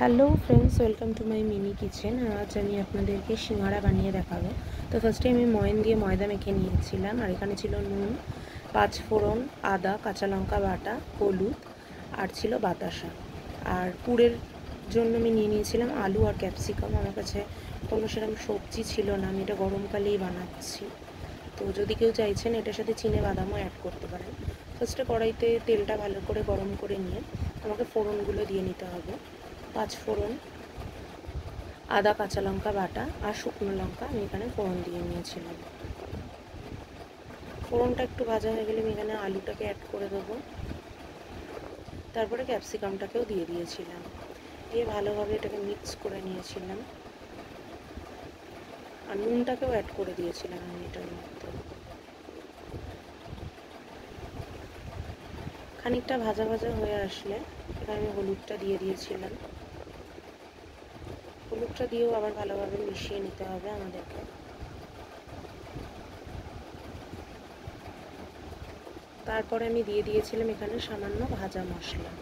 Hello friends, welcome to my mini kitchen. আজ আমি আপনাদেরকে সিঙ্গারা বানিয়ে দেখাবো। তো ফার্স্টে আমি ময়ন দিয়ে ময়দা মেখে নিয়েছিলাম, আর এখানে ছিল নুন, 5 ফোড়ন, আদা, কাঁচা লঙ্কা বাটা, হলুদ, আর ছিল বাতাসা। আর পুরের জন্য আমি নিয়ে নিয়েছিলাম আলু আর ক্যাপসিকাম। আমার কাছে কোনো সেরকম সবজি ছিল না, আমি এটা গরমকালেই বানাচ্ছি। তো যদি কেউ চাইছেন এটার সাথে চিনে বাদামও অ্যাড করতে পারেন। ফার্স্টে কড়াইতে তেলটা ভালো করে গরম করে নিয়ে আমাকে ফোড়নগুলো দিয়ে নিতে হবে। 5 ফোড়ন, আদা, কাঁচা লঙ্কা বাটা আর শুকনো লঙ্কা আমি এখানে ফোড়ন দিয়ে নিয়েছিলাম। ফোড়নটা একটু ভাজা হয়ে গেলে আমি এখানে আলুটাকে অ্যাড করে দেবো। তারপরে ক্যাপসিকামটাকেও দিয়ে দিয়েছিলাম, দিয়ে ভালোভাবে এটাকে মিক্স করে নিয়েছিলাম। আর নুনটাকেও অ্যাড করে দিয়েছিলাম আমি এটার মধ্যে। খানিকটা ভাজা ভাজা হয়ে আসলে এখানে আমি হলুদটা দিয়ে দিয়েছিলাম। হলুদটা দিয়েও আবার ভালোভাবে মিশিয়ে নিতে হবে আমাদেরকে। তারপরে আমি দিয়ে দিয়েছিলাম এখানে সামান্য ভাজা মশলা।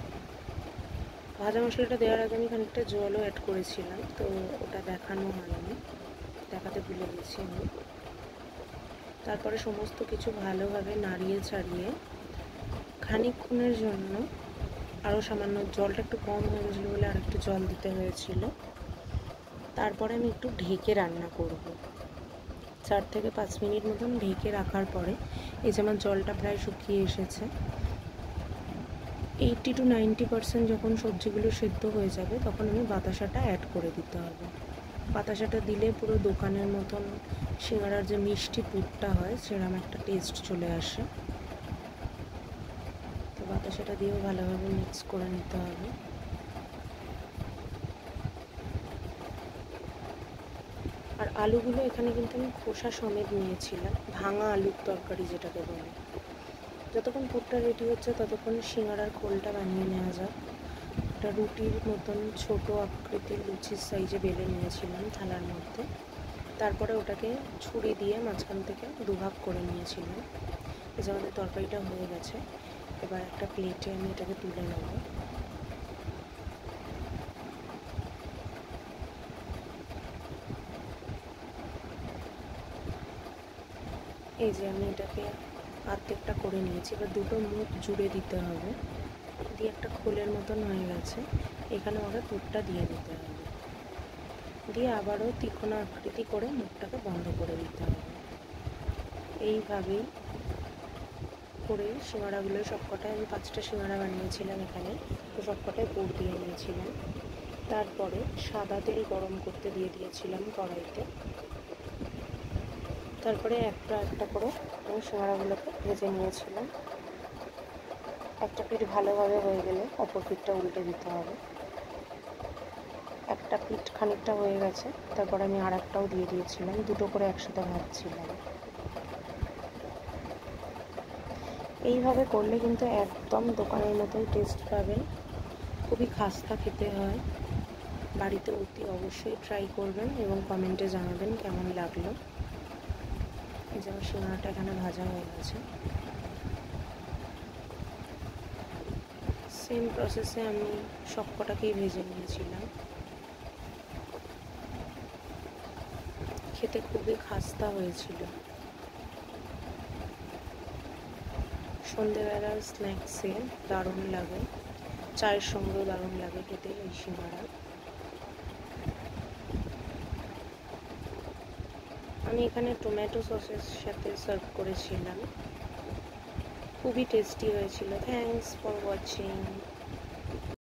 ভাজা মশলাটা দেওয়ার আগে আমি খানিকটা জলও অ্যাড করেছিলাম, তো ওটা দেখানো হয়নি, দেখাতে ভুলে গেছি আমি। তারপরে সমস্ত কিছু ভালোভাবে নাড়িয়ে ছাড়িয়ে খানিকক্ষণের জন্য আরও সামান্য, জলটা একটু কম হয়ে গেছিলো বলে আর একটু জল দিতে হয়েছিল। তারপরে আমি একটু ঢেকে রান্না করব। 4 থেকে 5 মিনিট মতন ঢেকে রাখার পরে এই যে আমার জলটা প্রায় শুকিয়ে এসেছে। 80 to 90% যখন সবজিগুলো সেদ্ধ হয়ে যাবে তখন আমি বাতাসাটা অ্যাড করে দিতে হবে। বাতাসাটা দিলে পুরো দোকানের মতন সিঙ্গারার যে মিষ্টি পুরটা হয় সেরকম একটা টেস্ট চলে আসে। তো বাতাসাটা দিয়েও ভালোভাবে মিক্স করে নিতে হবে। আর আলুগুলো এখানে কিন্তু আমি খোসা সমেত নিয়েছিলাম, ভাঙা আলুর তরকারি যেটাকে বলে। যতক্ষণ পুরটা রেডি হচ্ছে ততক্ষণ সিঙ্গারার খোলটা বানিয়ে নেওয়া যাক। একটা রুটির মতন ছোট আকৃতির লুচির সাইজে বেলে নিয়েছিলাম থালার মধ্যে। তারপরে ওটাকে ছুরি দিয়ে মাঝখান থেকে দুভাগ করে নিয়েছিলাম। এই যে আমাদের তরকারিটা হয়ে গেছে, এবার একটা প্লেটে আমি এটাকে তুলে নেব। এই যে আমি এটাকে অর্ধেকটা করে নিয়েছি, এবার দুটো মুখ জুড়ে দিতে হবে, দিয়ে একটা খোলের মতন হয়ে গেছে। এখানে ওরা পুরটা দিয়ে দিতে হবে, দিয়ে আবারও তীক্ষ্ণ আকৃতি করে মুখটাকে বন্ধ করে দিতে হবে। এইভাবেই করে সিঙ্গারাগুলো সবকটায়, আমি 5টা সিঙ্গারা বানিয়েছিলাম এখানে, তো সবকটায় পুর দিয়ে নিয়েছিলাম। তারপরে সাদা তেল গরম করতে দিয়ে দিয়েছিলাম কড়াইতে। তারপরে একটা একটা করে আমি সিঙ্গারাগুলোকে ভেজে নিয়েছিলাম। একটা পিঠ ভালোভাবে হয়ে গেলে অপর পিঠটা উল্টে দিতে হবে। একটা পিঠ খানিকটা হয়ে গেছে, তারপরে আমি আর একটাও দিয়ে দিয়েছিলাম, দুটো করে একসাথে ভাজছিলাম। এইভাবে করলে কিন্তু একদম দোকানের মতোই টেস্ট পাবেন, খুবই খাস্তা খেতে হয়। বাড়িতে অতি অবশ্যই ট্রাই করবেন এবং কমেন্টে জানাবেন কেমন লাগলো। এই যে আমার সিঙ্গারাটা এখানে ভাজা হয়ে গেছে। সেম প্রসেসে আমি সবকটাকেই ভেজে নিয়েছিলাম। খেতে খুবই খাস্তা হয়েছিল। সন্ধেবেলার স্ন্যাক্সে দারুণ লাগে, চায়ের সঙ্গেও দারুণ লাগে খেতে এই সিঙ্গারা। আমি এখানে টমেটো সসের সাথে সার্ভ করেছিলাম, খুবই টেস্টি হয়েছিল। Thanks for watching.